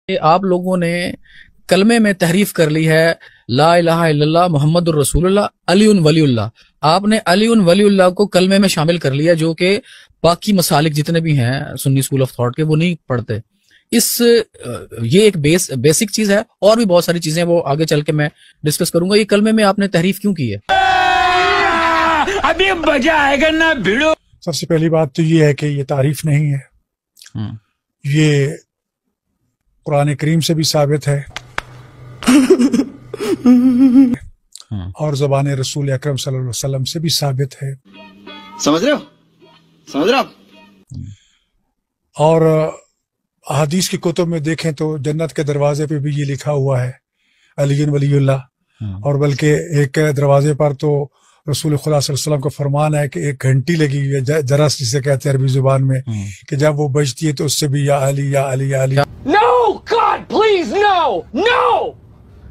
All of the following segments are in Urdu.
کہ آپ لوگوں نے کلمے میں تحریف کر لی ہے لا الہ الا اللہ محمد الرسول اللہ علی ولی اللہ. آپ نے علی ولی اللہ کو کلمے میں شامل کر لیا، جو کہ باقی مسالک جتنے بھی ہیں سنی اسکول آف تھاٹ کے وہ نہیں پڑھتے. یہ ایک بیسک چیز ہے، اور بھی بہت ساری چیزیں وہ آگے چل کے میں ڈسکس کروں گا. یہ کلمے میں آپ نے تحریف کیوں کی ہے؟ ابھی مزہ آئے گا نا بھیڑو. سب سے پہلی بات تو یہ ہے کہ یہ تعریف نہیں ہے، یہ قرآن کریم سے بھی ثابت ہے اور زبان رسول اکرم صلی اللہ علیہ وسلم سے بھی ثابت ہے. سمجھ رہے ہو اور احادیث کی کتب میں دیکھیں تو جنت کے دروازے پہ بھی یہ لکھا ہوا ہے علی ولی اللہ، اور بلکہ ایک دروازے پر تو رسول خدا صلی اللہ علیہ وسلم کا فرمان ہے کہ 1 گھنٹی لگی ہوئی ہے، جرس جسے کہتے ہیں عربی زبان میں، کہ جب وہ بجتی ہے تو اس سے بھی یا علی یا علی یا علی. No, God, please, no.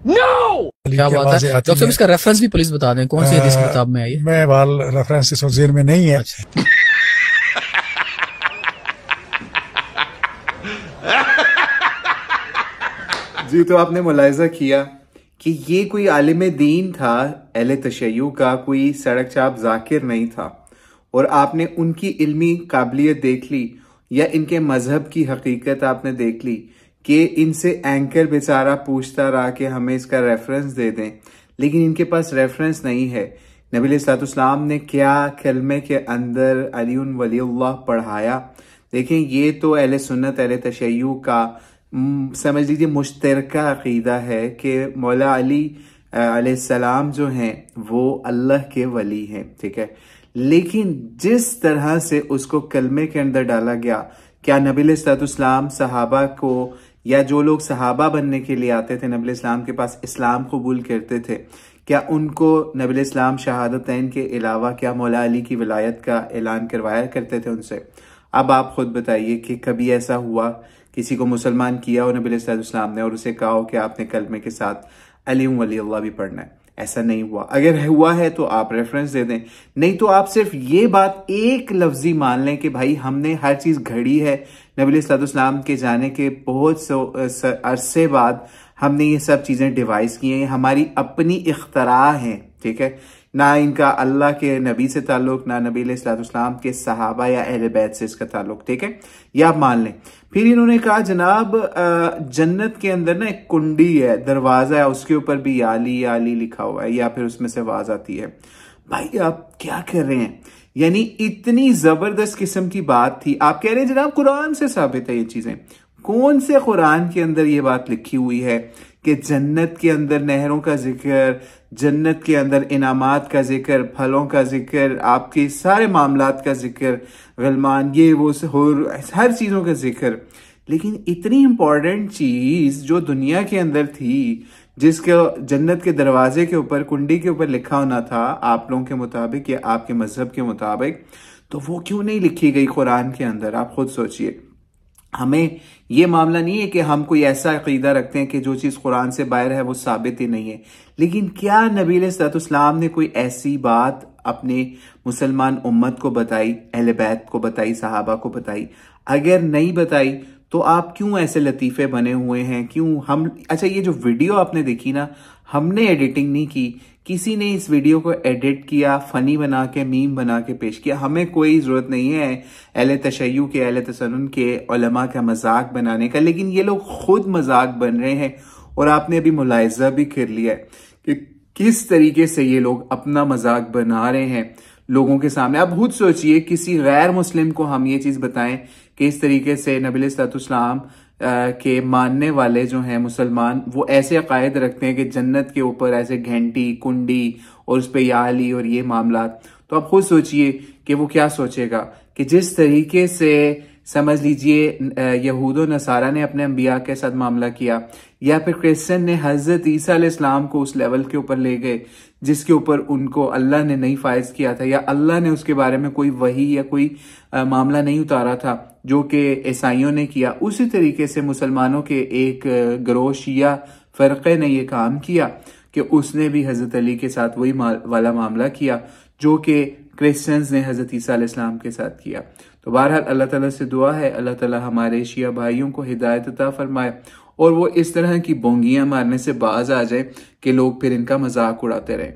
کیا بات ہے ڈاکٹر صاحب، اس کا ریفرنس بھی پلیز بتا دیں، کون سی حدیث کی کتاب میں آئی ہے؟ میں ریفرنس اس وقت ذہن میں نہیں ہے. جی، تو آپ نے ملاحظہ کیا کہ یہ کوئی عالم دین تھا، اہل تشیع کا کوئی سڑک چاپ ذاکر نہیں تھا، اور آپ نے ان کی علمی قابلیت دیکھ لی یا ان کے مذہب کی حقیقت آپ نے دیکھ لی کہ ان سے اینکر بیچارہ پوچھتا رہا کہ ہمیں اس کا ریفرنس دے دیں، لیکن ان کے پاس ریفرنس نہیں ہے. نبی علیہ الصلوۃ والسلام نے کیا کلمے کے اندر علی ولی اللہ پڑھایا. دیکھیں، یہ تو اہل سنت اہل تشیع کا سمجھ لیجیے مشترکہ عقیدہ ہے کہ مولا علی علیہ السلام جو ہیں وہ اللہ کے ولی ہیں، ٹھیک ہے. لیکن جس طرح سے اس کو کلمے کے اندر ڈالا گیا، کیا نبی علیہ الصلوۃ والسلام صحابہ کو یا جو لوگ صحابہ بننے کے لیے آتے تھے نبی علیہ السلام کے پاس اسلام قبول کرتے تھے، کیا ان کو نبی علیہ السلام شہادتین کے علاوہ کیا مولا علی کی ولایت کا اعلان کروایا کرتے تھے ان سے؟ اب آپ خود بتائیے کہ کبھی ایسا ہوا کسی کو مسلمان کیا ہو نبی علیہ السلام نے اور اسے کہا ہو کہ آپ نے کلمے کے ساتھ علی ولی اللہ بھی پڑھنا ہے؟ ایسا نہیں ہوا. اگر ہوا ہے تو آپ ریفرنس دے دیں، نہیں تو آپ صرف یہ بات ایک لفظی مان لیں کہ بھائی ہم نے ہر چیز گھڑی ہے، نبی علیہ السلام کے جانے کے بہت عرصے بعد ہم نے یہ سب چیزیں ڈیوائز کی ہیں، ہماری اپنی اختراع ہیں، ٹھیک ہے. نہ ان کا اللہ کے نبی سے تعلق، نہ نبی علیہ السلام کے صحابہ یا اہل بیت سے اس کا تعلق، ٹھیک ہے. یہ آپ مان لیں. پھر انہوں نے کہا جناب جنت کے اندر نا ایک کنڈی ہے، دروازہ ہے، اس کے اوپر بھی یا علی لکھا ہوا ہے، یا پھر اس میں سے آواز آتی ہے. بھائی آپ کیا کر رہے ہیں؟ یعنی اتنی زبردست قسم کی بات تھی. آپ کہہ رہے ہیں جناب قرآن سے ثابت ہے یہ چیزیں. کون سے قرآن کے اندر یہ بات لکھی ہوئی ہے کہ جنت کے اندر نہروں کا ذکر، جنت کے اندر انعامات کا ذکر، پھلوں کا ذکر، آپ کے سارے معاملات کا ذکر، غلمان، یہ وہ ہر چیزوں کا ذکر، لیکن اتنی امپورٹنٹ چیز جو دنیا کے اندر تھی، جس کے جنت کے دروازے کے اوپر کنڈی کے اوپر لکھا ہونا تھا آپ لوگوں کے مطابق یا آپ کے مذہب کے مطابق، تو وہ کیوں نہیں لکھی گئی قرآن کے اندر؟ آپ خود سوچئے. ہمیں یہ معاملہ نہیں ہے کہ ہم کوئی ایسا عقیدہ رکھتے ہیں کہ جو چیز قرآن سے باہر ہے وہ ثابت ہی نہیں ہے، لیکن کیا نبی علیہ الصلوۃ والسلام نے کوئی ایسی بات اپنے مسلمان امت کو بتائی، اہل بیت کو بتائی، صحابہ کو بتائی؟ اگر نہیں بتائی تو آپ کیوں ایسے لطیفے بنے ہوئے ہیں؟ کیوں اچھا، یہ جو ویڈیو آپ نے دیکھی نا، ہم نے ایڈیٹنگ نہیں کی، کسی نے اس ویڈیو کو ایڈٹ کیا، فنی بنا کے، میم بنا کے پیش کیا. ہمیں کوئی ضرورت نہیں ہے اہل تشیع کے، اہل تسنن کے علماء کا مذاق بنانے کا، لیکن یہ لوگ خود مذاق بن رہے ہیں. اور آپ نے ابھی ملاحظہ بھی کر لیا ہے کہ کس طریقے سے یہ لوگ اپنا مذاق بنا رہے ہیں لوگوں کے سامنے. اب خود سوچئے کسی غیر مسلم کو ہم یہ چیز بتائیں کہ اس طریقے سے نبی علیہ الصلوۃ والسلام کے ماننے والے جو ہیں مسلمان، وہ ایسے عقائد رکھتے ہیں کہ جنت کے اوپر ایسے گھنٹی، کنڈی اور اس پہ یا علی اور یہ معاملات، تو آپ خود سوچئے کہ وہ کیا سوچے گا کہ جس طریقے سے سمجھ لیجئے یہود و نصارہ نے اپنے انبیاء کے ساتھ معاملہ کیا، یا پھر کرسچن نے حضرت عیسیٰ علیہ السلام کو اس لیول کے اوپر لے گئے جس کے اوپر ان کو اللہ نے نہیں فائز کیا تھا، یا اللہ نے اس کے بارے میں کوئی وحی یا کوئی معاملہ نہیں اتارا تھا جو کہ عیسائیوں نے کیا. اسی طریقے سے مسلمانوں کے ایک گروہ شیعہ فرقے نے یہ کام کیا کہ اس نے بھی حضرت علی کے ساتھ وہی والا معاملہ کیا جو کہ کرسچنز نے حضرت عیسیٰ علیہ السلام کے ساتھ کیا. تو بہرحال اللہ تعالیٰ سے دعا ہے اللہ تعالیٰ ہمارے شیعہ بھائیوں کو ہدایت عطا فرمائے اور وہ اس طرح کی بونگیاں مارنے سے باز آ جائے کہ لوگ پھر ان کا مذاق اڑاتے رہیں۔